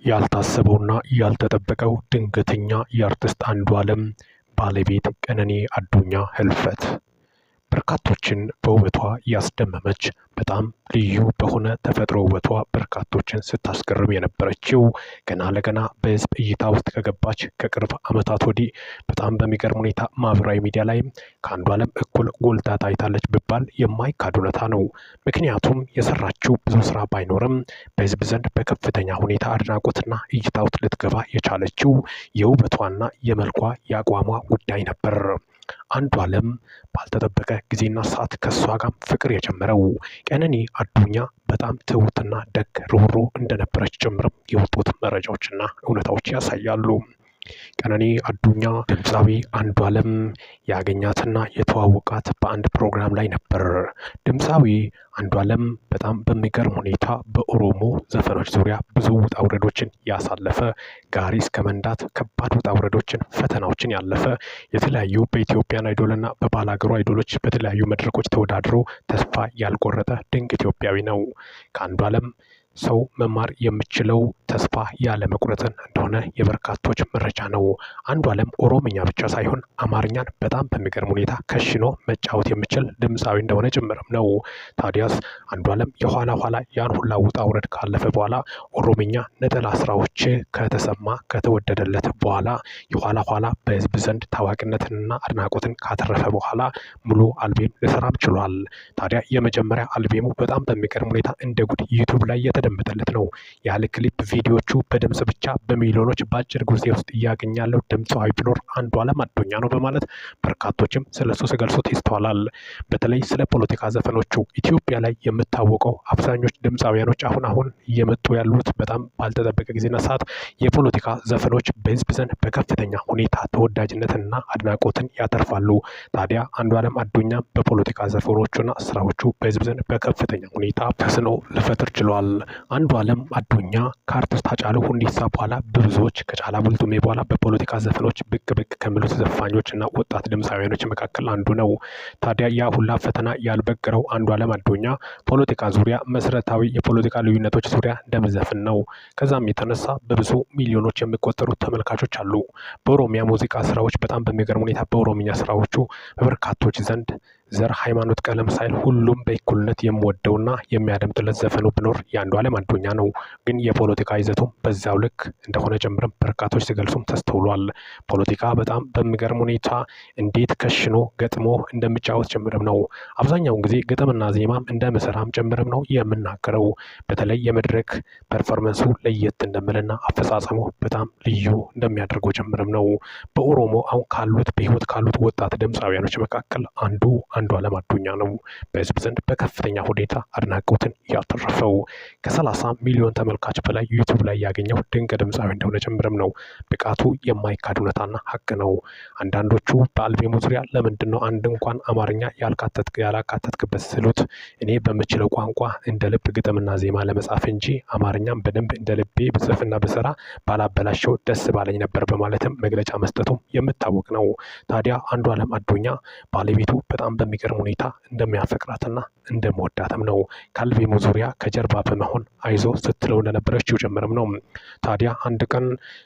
ያልታሰበውና ያልተጠበቀው ድንገተኛ የአርቲስት አንዷለም ባለቤት ቀነኒ አዱኛ ህልፈት በርካቶችን በውበቷ ያስደመመች በጣም ልዩ በሆነ ተፈጥሮ ውበቷ በርካቶችን ስታስገርም የነበረችው ገና ለገና በህዝብ እይታ ውስጥ ከገባች ከቅርብ ዓመታት ወዲህ በጣም በሚገርም ሁኔታ ማህበራዊ ሚዲያ ላይ ከአንዷለም እኩል ጎልታ ታይታለች ቢባል የማይካድ እውነታ ነው። ምክንያቱም የሰራችው ብዙ ስራ ባይኖርም በህዝብ ዘንድ በከፍተኛ ሁኔታ አድናቆትና እይታ ውስጥ ልትገባ የቻለችው የውበቷና የመልኳ የአቋሟ ጉዳይ ነበር። አንዷለም ባልተጠበቀ ጊዜና ሰዓት ከሷ ጋር ፍቅር የጀመረው ቀነኒ አዱኛ በጣም ትሁትና ደግ ሩህሩህ እንደነበረች ጭምርም የወጡት መረጃዎችና እውነታዎች ያሳያሉ። ቀነኒ አዱኛ ድምፃዊ አንዷለም ያገኛትና የተዋወቃት በአንድ ፕሮግራም ላይ ነበር። ድምፃዊ አንዷለም በጣም በሚገርም ሁኔታ በኦሮሞ ዘፈኖች ዙሪያ ብዙ ውጣ ውረዶችን ያሳለፈ ጋሪ እስከ መንዳት ከባድ ውጣ ውረዶችን ፈተናዎችን ያለፈ የተለያዩ በኢትዮጵያን አይዶልና በባላገሩ አይዶሎች በተለያዩ መድረኮች ተወዳድሮ ተስፋ ያልቆረጠ ድንቅ ኢትዮጵያዊ ነው። ከአንዷለም ሰው መማር የሚችለው ተስፋ ያለ መቁረጥን እንደሆነ የበርካቶች መረጃ ነው። አንዷለም ኦሮምኛ ብቻ ሳይሆን አማርኛን በጣም በሚገርም ሁኔታ ከሽኖ መጫወት የሚችል ድምፃዊ እንደሆነ ጭምርም ነው። ታዲያስ አንዷለም የኋላ ያን ሁላ ውጣ ውረድ ካለፈ በኋላ ኦሮምኛ ነጠላ ስራዎች ከተሰማ ከተወደደለት በኋላ የኋላ በህዝብ ዘንድ ታዋቂነትንና አድናቆትን ካተረፈ በኋላ ሙሉ አልቤም ሊሰራም ችሏል። ታዲያ የመጀመሪያ አልቤሙ በጣም በሚገርም ሁኔታ እንደ ጉድ ዩቲዩብ ላይ የተደመጠለት ነው። ያለ ክሊፕ ቪዲዮቹ በድምጽ ብቻ በሚሊዮኖች በአጭር ጊዜ ውስጥ እያገኛለው ድምፃዊ ቢኖር አንዷለም አዱኛ ነው በማለት በርካቶችም ስለሱ ሲገልጹት ይስተዋላል። በተለይ ስለ ፖለቲካ ዘፈኖቹ ኢትዮጵያ ላይ የምታወቀው አብዛኞች ድምፃውያኖች አሁን እየመጡ ያሉት በጣም ባልተጠበቀ ጊዜና ሰዓት የፖለቲካ ዘፈኖች በህዝብ ዘንድ በከፍተኛ ሁኔታ ተወዳጅነትና አድናቆትን ያተርፋሉ። ታዲያ አንዷለም አዱኛ በፖለቲካ ዘፈኖቹና ስራዎቹ በህዝብ ዘንድ በከፍተኛ ሁኔታ ተጽዕኖ ሊፈጥር ችሏል። አንዷለም አዱኛ ከአርቲስት ሃጫሉ ሁንዴሳ በኋላ በብዙዎች ከጫላ ቡልቱሜ በኋላ በፖለቲካ ዘፈኖች ብቅ ከሚሉት ዘፋኞችና ወጣት ድምፃውያኖች መካከል አንዱ ነው። ታዲያ ያ ሁላ ፈተና ያልበገረው አንዷለም አዱኛ ፖለቲካ ዙሪያ መሰረታዊ የፖለቲካ ልዩነቶች ዙሪያ እንደሚዘፍን ነው። ከዛም የተነሳ በብዙ ሚሊዮኖች የሚቆጠሩ ተመልካቾች አሉ። በኦሮሚያ ሙዚቃ ስራዎች በጣም በሚገርም ሁኔታ በኦሮምኛ ስራዎቹ በበርካቶች ዘንድ ዘር፣ ሃይማኖት፣ ቀለም ሳይል ሁሉም በእኩልነት የሚወደውና የሚያደምጥለት ዘፈኑ ቢኖር የአንዷለም አዱኛ ነው። ግን የፖለቲካ ይዘቱም በዛው ልክ እንደሆነ ጨምረም በርካቶች ሲገልጹም ተስተውሏል። ፖለቲካ በጣም በሚገርም ሁኔታ እንዴት ከሽኖ ገጥሞ እንደሚጫወት ጭምርም ነው። አብዛኛውን ጊዜ ግጥምና ዜማም እንደሚሰራም ጭምርም ነው የምናገረው። በተለይ የመድረክ ፐርፎርመንሱ ለየት እንደምልና አፈጻጸሙ በጣም ልዩ እንደሚያደርገው ጭምርም ነው። በኦሮሞ አሁን ካሉት በህይወት ካሉት ወጣት ድምፃውያኖች መካከል አንዷለም አዱኛ ነው በህዝብ ዘንድ በከፍተኛ ሁኔታ አድናቆትን ያተረፈው። ከ30 ሚሊዮን ተመልካች በላይ ዩቲዩብ ላይ ያገኘው ድንቅ ድምፃዊ እንደሆነ ጭምርም ነው። ብቃቱ የማይካድ እውነታና ሀቅ ነው። አንዳንዶቹ በአልቤሙ ዙሪያ ለምንድነው አንድ እንኳን አማርኛ ያላካተትክበት ስሉት እኔ በምችለው ቋንቋ እንደ ልብ ግጥምና ዜማ ለመጻፍ እንጂ አማርኛም በደንብ እንደ ልቤ ብጽፍና ብሰራ ባላበላሸው ደስ ባለኝ ነበር በማለትም መግለጫ መስጠቱም የምታወቅ ነው። ታዲያ አንዷለም አዱኛ ባለቤቱ በጣም በሚገርም ሁኔታ እንደሚያፈቅራትና እንደመወዳትም ነው። ከአልቤሙ ዙሪያ ከጀርባ በመሆን አይዞ ስትለው እንደነበረችው ጭምርም ነው። ታዲያ አንድ ቀን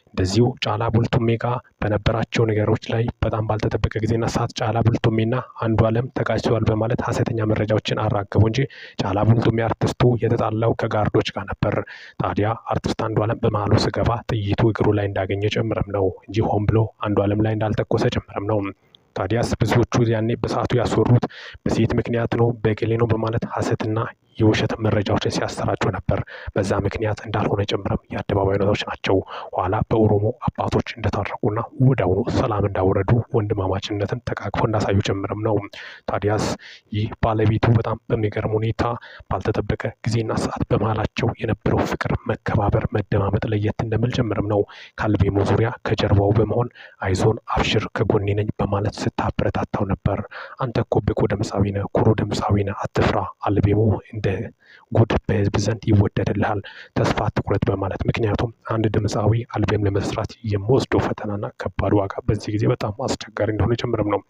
እንደዚሁ ጫላ ቡልቱሜ ጋር በነበራቸው ነገሮች ላይ በጣም ባልተጠበቀ ጊዜና ሰዓት ጫላ ቡልቱሜና አንዷለም ተጋጭተዋል በማለት ሀሰተኛ መረጃዎችን አራገቡ እንጂ ጫላ ቡልቱሜ አርቲስቱ የተጣላው ከጋርዶች ጋር ነበር። ታዲያ አርቲስት አንዷለም በመሀሉ ስገባ ጥይቱ እግሩ ላይ እንዳገኘ ጭምርም ነው እንጂ ሆን ብሎ አንዷለም ላይ እንዳልተኮሰ ጭምርም ነው። ታዲያስ ብዙዎቹ ያኔ በሰዓቱ ያስወሩት በሴት ምክንያት ነው በገሌ ነው በማለት ሀሰትና የውሸት መረጃዎችን ሲያሰራጩ ነበር። በዛ ምክንያት እንዳልሆነ ጭምርም የአደባባይ እውነቶች ናቸው። ኋላ በኦሮሞ አባቶች እንደታረቁና ወዲያውኑ ሰላም እንዳወረዱ ወንድማማችነትን ተቃቅፎ እንዳሳዩ ጭምርም ነው። ታዲያስ ይህ ባለቤቱ በጣም በሚገርም ሁኔታ ባልተጠበቀ ጊዜና ሰዓት በመሃላቸው የነበረው ፍቅር፣ መከባበር፣ መደማመጥ ለየት እንደሚል ጭምርም ነው። ከአልቤሙ ዙሪያ ከጀርባው በመሆን አይዞን አብሽር ከጎኔ ነኝ በማለት ስታበረታታው ነበር። አንተ እኮ ብቁ ድምፃዊ ነህ፣ ኩሩ ድምፃዊ ነህ፣ አትፍራ፣ አልቤሙ ጉድ በህዝብ ዘንድ ይወደድልሃል፣ ተስፋ አትቁረጥ በማለት ምክንያቱም አንድ ድምፃዊ አልበም ለመስራት የሚወስደው ፈተናና ከባድ ዋጋ በዚህ ጊዜ በጣም አስቸጋሪ እንደሆነ ጭምርም ነው።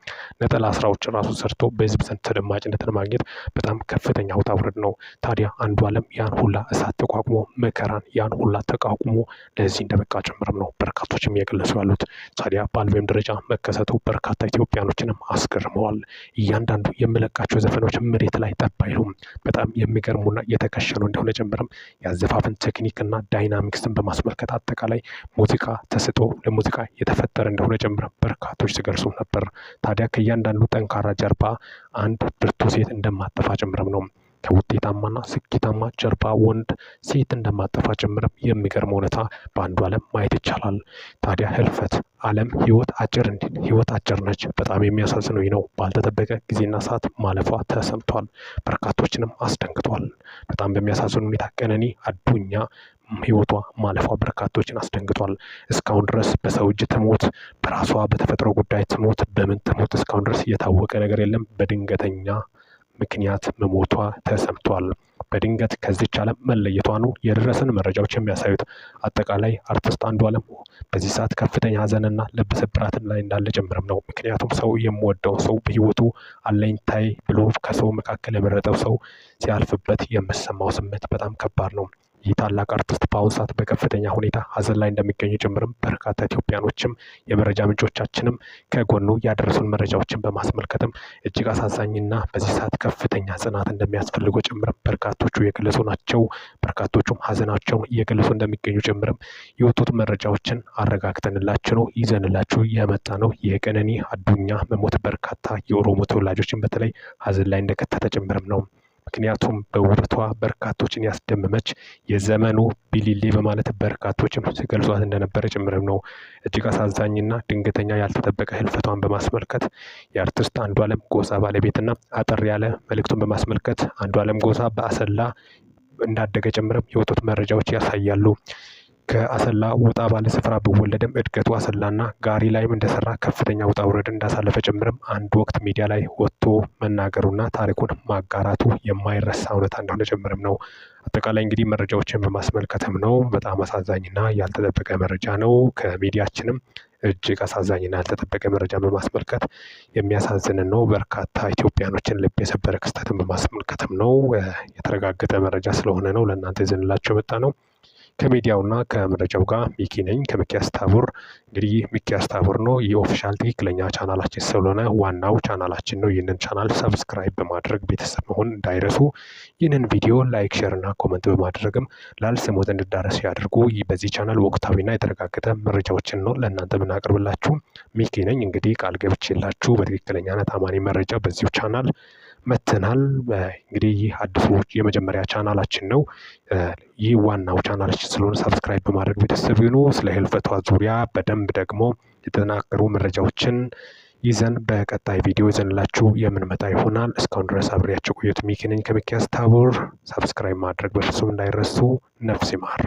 ነጠላ ስራዎች ራሱ ሰርቶ በህዝብ ዘንድ ተደማጭነትን ማግኘት በጣም ከፍተኛ ውጣ ውረድ ነው። ታዲያ አንዱዓለም ያን ሁላ እሳት ተቋቁሞ መከራን ያን ሁላ ተቋቁሞ ለዚህ እንደበቃ ጭምርም ነው በርካቶችም እየገለጹ ያሉት። ታዲያ በአልበም ደረጃ መከሰቱ በርካታ ኢትዮጵያኖችንም አስገርመዋል። እያንዳንዱ የምለቃቸው ዘፈኖች መሬት ላይ ጠብ አይሉም። በጣም የሚገርሙና የተከሸኑ እንደሆነ ጭምርም የአዘፋፈን ቴክኒክና ዳይናሚክስን በማስመልከት አጠቃላይ ሙዚቃ ተስጦ ለሙዚቃ የተፈጠረ እንደሆነ ጭምርም በርካቶች ሲገልጹ ነበር። ታዲያ ከእያንዳንዱ ጠንካራ ጀርባ አንድ ብርቱ ሴት እንደማጠፋ ጭምርም ነው። ከውጤታማና ስኬታማ ጀርባ ወንድ ሴት እንደማጠፋ ጭምርም የሚገርም እውነታ በአንዱዓለም ማየት ይቻላል። ታዲያ ህልፈት ዓለም ህይወት አጭር ነች። በጣም የሚያሳዝነው ነው ባልተጠበቀ ጊዜና ሰዓት ማለፏ ተሰምቷል። በርካቶችንም አስደንግጧል። በጣም በሚያሳዝን ሁኔታ ቀነኒ አዱኛ ህይወቷ ማለፏ በርካቶችን አስደንግጧል። እስካሁን ድረስ በሰው እጅ ትሞት፣ በራሷ በተፈጥሮ ጉዳይ ትሞት፣ በምን ትሞት እስካሁን ድረስ የታወቀ ነገር የለም። በድንገተኛ ምክንያት መሞቷ ተሰምቷል። በድንገት ከዚች ዓለም መለየቷ ነው የደረሰን መረጃዎች የሚያሳዩት። አጠቃላይ አርቲስት አንዱዓለም በዚህ ሰዓት ከፍተኛ ሀዘንና ልብ ስብራትን ላይ እንዳለ ጭምርም ነው። ምክንያቱም ሰው የምወደው ሰው በህይወቱ አለኝታይ ብሎ ከሰው መካከል የመረጠው ሰው ሲያልፍበት የምሰማው ስሜት በጣም ከባድ ነው። ይህ ታላቅ አርቲስት በአሁኑ ሰዓት በከፍተኛ ሁኔታ ሀዘን ላይ እንደሚገኙ ጭምርም በርካታ ኢትዮጵያኖችም የመረጃ ምንጮቻችንም ከጎኑ ያደረሱን መረጃዎችን በማስመልከትም እጅግ አሳዛኝና በዚህ ሰዓት ከፍተኛ ጽናት እንደሚያስፈልገው ጭምርም በርካቶቹ የገለጹ ናቸው። በርካቶቹም ሀዘናቸውን እየገለጹ እንደሚገኙ ጭምርም የወጡት መረጃዎችን አረጋግጠንላችሁ ነው ይዘንላችሁ የመጣ ነው። የቀነኒ አዱኛ መሞት በርካታ የኦሮሞ ተወላጆችን በተለይ ሀዘን ላይ እንደከተተ ጭምርም ነው። ምክንያቱም በውበቷ በርካቶችን ያስደመመች የዘመኑ ቢሊሌ በማለት በርካቶችም ሲገልጿት እንደነበረ ጭምርም ነው። እጅግ አሳዛኝና ድንገተኛ ያልተጠበቀ ህልፈቷን በማስመልከት የአርቲስት አንዱዓለም ጎሳ ባለቤትና አጠር ያለ መልእክቱን በማስመልከት አንዱዓለም ጎሳ በአሰላ እንዳደገ ጭምርም የወጡት መረጃዎች ያሳያሉ። ከአሰላ ወጣ ባለ ስፍራ ቢወለድም እድገቱ አሰላና ጋሪ ላይም እንደሰራ ከፍተኛ ውጣ ውረድ እንዳሳለፈ ጭምርም አንድ ወቅት ሚዲያ ላይ ወጥቶ መናገሩና ታሪኩን ማጋራቱ የማይረሳ እውነታ እንደሆነ ጭምርም ነው። አጠቃላይ እንግዲህ መረጃዎችን በማስመልከትም ነው። በጣም አሳዛኝና ያልተጠበቀ መረጃ ነው። ከሚዲያችንም እጅግ አሳዛኝና ያልተጠበቀ መረጃ በማስመልከት የሚያሳዝንን ነው። በርካታ ኢትዮጵያኖችን ልብ የሰበረ ክስተትን በማስመልከትም ነው። የተረጋገጠ መረጃ ስለሆነ ነው ለእናንተ ይዘንላቸው የመጣ ነው። ከሚዲያውና ከመረጃው ጋር ሚኪ ነኝ ከሚኪያስ ታቦር። እንግዲህ ሚኪያስ ታቦር ነው የኦፊሻል ትክክለኛ ቻናላችን ስለሆነ ዋናው ቻናላችን ነው። ይህንን ቻናል ሰብስክራይብ በማድረግ ቤተሰብ መሆን እንዳይረሱ። ይህንን ቪዲዮ ላይክ፣ ሼር እና ኮመንት በማድረግም ላልሰሙት እንዲዳረስ ያድርጉ። በዚህ ቻናል ወቅታዊና የተረጋገጠ መረጃዎችን ነው ለእናንተ ብናቀርብላችሁ። ሚኪ ነኝ እንግዲህ ቃል ገብቼላችሁ በትክክለኛና ታማኒ መረጃ በዚሁ ቻናል መተናል። እንግዲህ ይህ አዲሱ የመጀመሪያ ቻናላችን ነው። ይህ ዋናው ቻናላችን ስለሆነ ሰብስክራይብ በማድረግ ቤተሰብ ይሁኑ። ስለ ህልፈቷ ዙሪያ በደንብ ደግሞ የተጠናከሩ መረጃዎችን ይዘን በቀጣይ ቪዲዮ ይዘንላችሁ የምንመጣ ይሆናል። እስካሁን ድረስ አብሬያቸው ቆየሁት ሚኪ ነኝ ከሚኪያስ ታቦር። ሰብስክራይብ ማድረግ በፍጹም እንዳይረሱ። ነፍስ ይማር።